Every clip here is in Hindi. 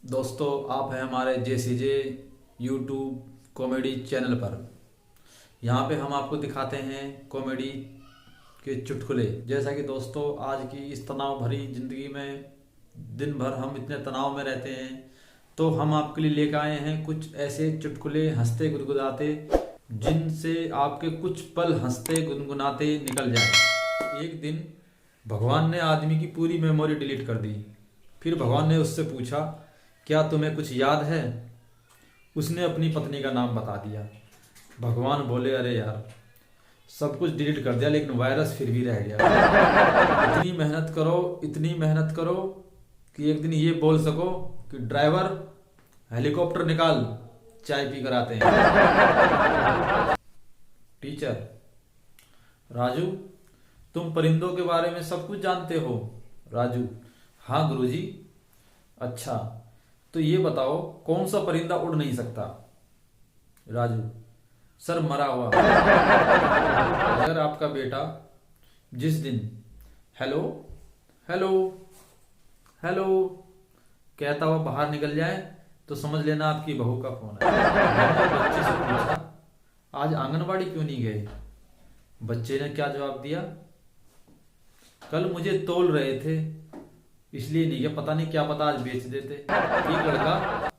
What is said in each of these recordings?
दोस्तों, आप हैं हमारे JCJ यूट्यूब कॉमेडी चैनल पर। यहाँ पे हम आपको दिखाते हैं कॉमेडी के चुटकुले। जैसा कि दोस्तों, आज की इस तनाव भरी ज़िंदगी में दिन भर हम इतने तनाव में रहते हैं, तो हम आपके लिए लेकर आए हैं कुछ ऐसे चुटकुले हंसते गुदगुदाते जिनसे आपके कुछ पल हंसते गुनगुनाते निकल जाए। एक दिन भगवान ने आदमी की पूरी मेमोरी डिलीट कर दी। फिर भगवान ने उससे पूछा, क्या तुम्हें कुछ याद है? उसने अपनी पत्नी का नाम बता दिया। भगवान बोले, अरे यार, सब कुछ डिलीट कर दिया लेकिन वायरस फिर भी रह गया। इतनी मेहनत करो कि एक दिन ये बोल सको कि ड्राइवर, हेलीकॉप्टर निकाल, चाय पी कर आते हैं। टीचर, राजू, तुम परिंदों के बारे में सब कुछ जानते हो? राजू, हाँ गुरुजी। अच्छा, तो ये बताओ कौन सा परिंदा उड़ नहीं सकता? राजू, सर, मरा हुआ। अगर आपका बेटा जिस दिन हेलो हेलो हेलो कहता हुआ बाहर निकल जाए तो समझ लेना आपकी बहू का फोन है। मैंने बच्चे से पूछा, आज आंगनबाड़ी क्यों नहीं गए? बच्चे ने क्या जवाब दिया, कल मुझे तोल रहे थे इसलिए नहीं गया, पता नहीं क्या पता आज बेच देते। एक लड़का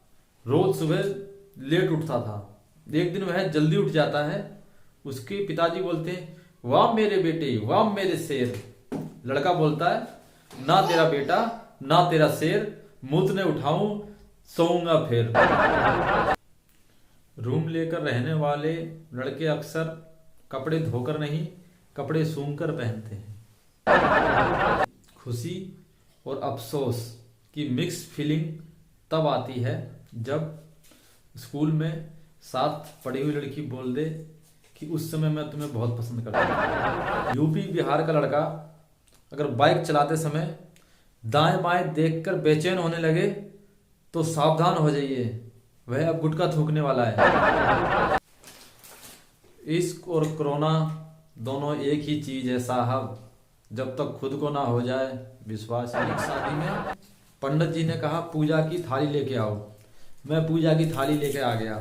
रोज सुबह लेट उठता था। एक दिन वह जल्दी उठ जाता है। उसके पिताजी बोलते हैं, वाह मेरे बेटे, वाह मेरे शेर। लड़का बोलता है, ना तेरा बेटा ना तेरा शेर, मुझने उठाऊं सोऊंगा फिर। रूम लेकर रहने वाले लड़के अक्सर कपड़े धोकर नहीं, कपड़े सूंघकर पहनते हैं। खुशी और अफसोस की मिक्स फीलिंग तब आती है जब स्कूल में साथ पढ़ी हुई लड़की बोल दे कि उस समय मैं तुम्हें बहुत पसंद करता हूँ। यूपी बिहार का लड़का अगर बाइक चलाते समय दाएं बाएं देखकर बेचैन होने लगे तो सावधान हो जाइए, वह अब गुटखा थूकने वाला है। इश्क और कोरोना दोनों एक ही चीज है साहब, जब तक खुद को ना हो जाए विश्वास। एक शादी में पंडित जी ने कहा, पूजा की थाली लेके आओ। मैं पूजा की थाली लेके आ गया।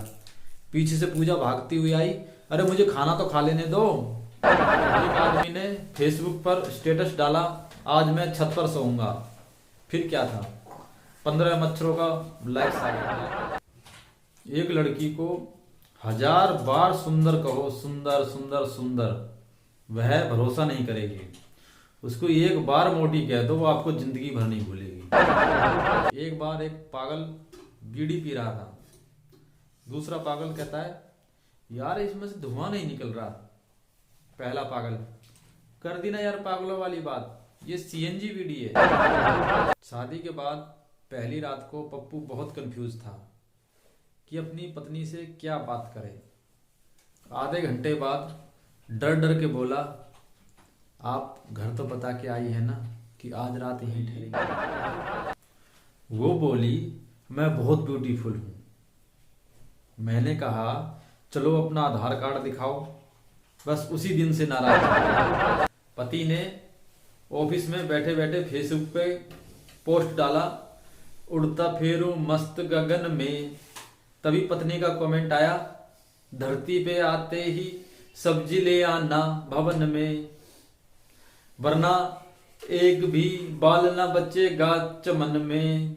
पीछे से पूजा भागती हुई आई, अरे मुझे खाना तो खा लेने दो। एक आदमी ने फेसबुक पर स्टेटस डाला, आज मैं छत पर सोऊंगा। फिर क्या था, 15 मच्छरों का लाइक्स आ गया। एक लड़की को 1000 बार सुंदर कहो, सुंदर सुंदर सुंदर, वह भरोसा नहीं करेगी। उसको एक बार मोटी कह दो, वो आपको जिंदगी भर नहीं भूलेगी। एक बार एक पागल बीड़ी पी रहा था। दूसरा पागल कहता है, यार इसमें से धुआं नहीं निकल रहा। पहला पागल, कर दी ना यार पागलों वाली बात, ये CNG बीड़ी है। शादी के बाद पहली रात को पप्पू बहुत कंफ्यूज था कि अपनी पत्नी से क्या बात करे। आधे घंटे बाद डर डर के बोला, आप घर तो बता के आई है ना कि आज रात यहीं ठहरेंगे। वो बोली, मैं बहुत ब्यूटीफुल हूं। मैंने कहा, चलो अपना आधार कार्ड दिखाओ। बस उसी दिन से नाराज था। पति ने ऑफिस में बैठे बैठे फेसबुक पे पोस्ट डाला, उड़ता फेरू मस्त गगन में। तभी पत्नी का कमेंट आया, धरती पे आते ही सब्जी ले आना भवन में, वरना एक भी बाल ना बचेगा चमन में।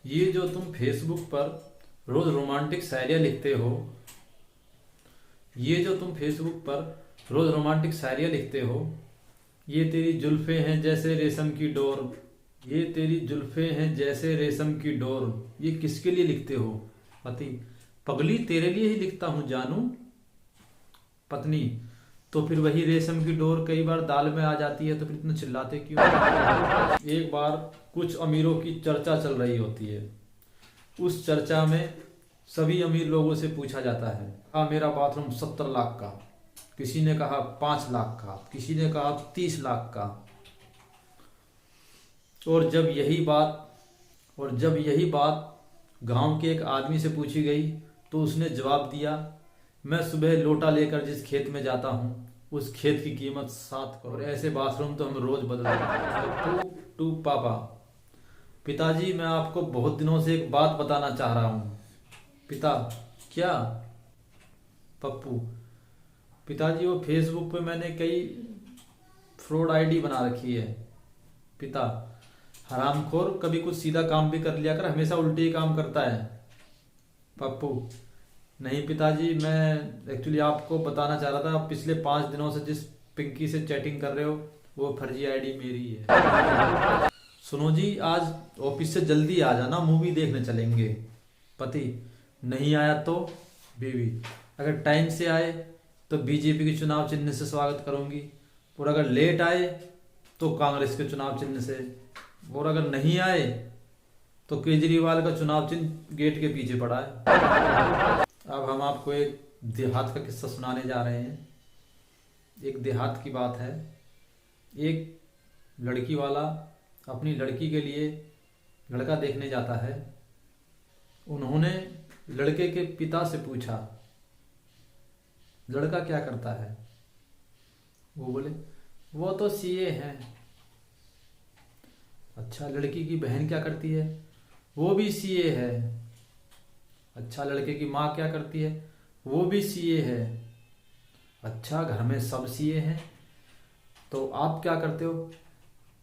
ये जो तुम फेसबुक पर रोज रोमांटिक शायरियां लिखते हो, ये तेरी जुल्फे हैं जैसे रेशम की डोर, ये तेरी जुल्फे हैं जैसे रेशम की डोर, ये किसके लिए लिखते हो? पति, पगली तेरे लिए ही लिखता हूं जानू। पत्नी, तो फिर वही रेशम की डोर कई बार दाल में आ जाती है तो फिर इतना चिल्लाते क्यों? एक बार कुछ अमीरों की चर्चा चल रही होती है। उस चर्चा में सभी अमीर लोगों से पूछा जाता है, हाँ मेरा बाथरूम 70 लाख का, किसी ने कहा 5 लाख का, किसी ने कहा 30 लाख का। और जब यही बात गांव के एक आदमी से पूछी गई तो उसने जवाब दिया, मैं सुबह लोटा लेकर जिस खेत में जाता हूँ उस खेत की कीमत 7 करोड़। ऐसे बाथरूम तो हम रोज बदलते हैं। टू पापा, पिताजी, मैं आपको बहुत दिनों से एक बात बताना चाह रहा हूँ। पिता, क्या? पप्पू, पिताजी वो फेसबुक पे मैंने कई फ्रॉड आईडी बना रखी है। पिता, हरामखोर, कभी कुछ सीधा काम भी कर लिया कर, हमेशा उल्टे ही काम करता है। पप्पू, नहीं पिताजी, मैं एक्चुअली आपको बताना चाह रहा था, आप पिछले 5 दिनों से जिस पिंकी से चैटिंग कर रहे हो वो फर्जी आईडी मेरी है। सुनो जी, आज ऑफिस से जल्दी आ जाना, मूवी देखने चलेंगे। पति, नहीं आया तो? बीवी, अगर टाइम से आए तो बीजेपी के चुनाव चिन्ह से स्वागत करूंगी, और अगर लेट आए तो कांग्रेस के चुनाव चिन्ह से, और अगर नहीं आए तो केजरीवाल का चुनाव चिन्ह गेट के पीछे पड़ा है। अब हम आपको एक देहात का किस्सा सुनाने जा रहे हैं। एक देहात की बात है। एक लड़की वाला अपनी लड़की के लिए लड़का देखने जाता है। उन्होंने लड़के के पिता से पूछा, लड़का क्या करता है? वो बोले, वो तो सीए हैं। अच्छा, लड़की की बहन क्या करती है? वो भी सीए है। अच्छा, लड़के की माँ क्या करती है? वो भी सीए है। अच्छा, घर में सब सीए हैं, तो आप क्या करते हो?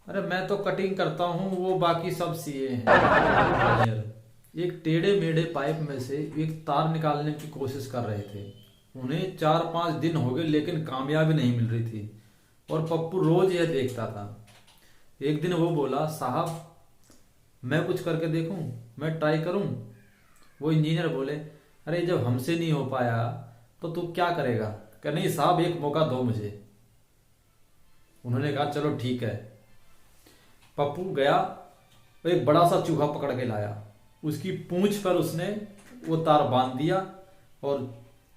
अरे मैं तो कटिंग करता हूँ, वो बाकी सब सीए हैं। एक टेढ़े मेढ़े पाइप में से एक तार निकालने की कोशिश कर रहे थे। उन्हें 4-5 दिन हो गए, लेकिन कामयाबी नहीं मिल रही थी, और पप्पू रोज यह देखता था। एक दिन वो बोला, साहब मैं कुछ करके देखूं, मैं ट्राई करूं? वो इंजीनियर बोले, अरे जब हमसे नहीं हो पाया तो तू क्या करेगा? कहा, नहीं साहब, एक मौका दो मुझे। उन्होंने कहा, चलो ठीक है। पप्पू गया, एक बड़ा सा चूहा पकड़ के लाया, उसकी पूंछ पर उसने वो तार बांध दिया और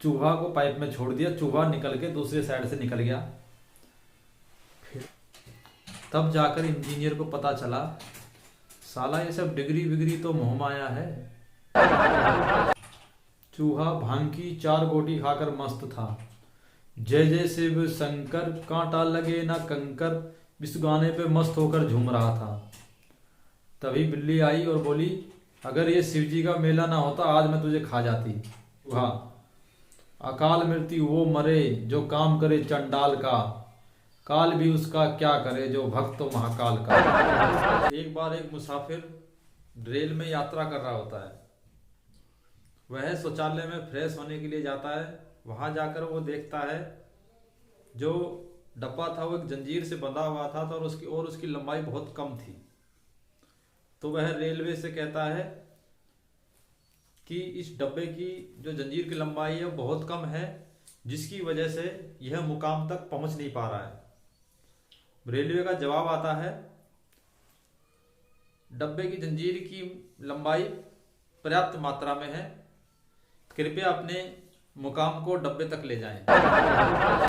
चूहा को पाइप में छोड़ दिया। चूहा निकल के दूसरे साइड से निकल गया। फिर तब जाकर इंजीनियर को पता चला, साला ये सब डिग्री विग्री तो मोह माया है। चूहा भांग की 4 गोटी खाकर मस्त था। जय जय शिव शंकर, कांटा लगे ना कंकर, इस गाने पे मस्त होकर झूम रहा था। तभी बिल्ली आई और बोली, अगर ये शिव जी का मेला ना होता आज मैं तुझे खा जाती। चूहा, अकाल मृत्यु वो मरे जो काम करे चंडाल का, काल भी उसका क्या करे जो भक्त तो महाकाल का। एक बार एक मुसाफिर रेल में यात्रा कर रहा होता है। वह शौचालय में फ्रेश होने के लिए जाता है। वहां जाकर वो देखता है जो डब्बा था वो एक जंजीर से बंधा हुआ था, तो और उसकी लंबाई बहुत कम थी। तो वह रेलवे से कहता है कि इस डब्बे की जो जंजीर की लंबाई है वो बहुत कम है, जिसकी वजह से यह मुकाम तक पहुंच नहीं पा रहा है। रेलवे का जवाब आता है, डब्बे की जंजीर की लंबाई पर्याप्त मात्रा में है, कृपया अपने मुकाम को डब्बे तक ले जाएं।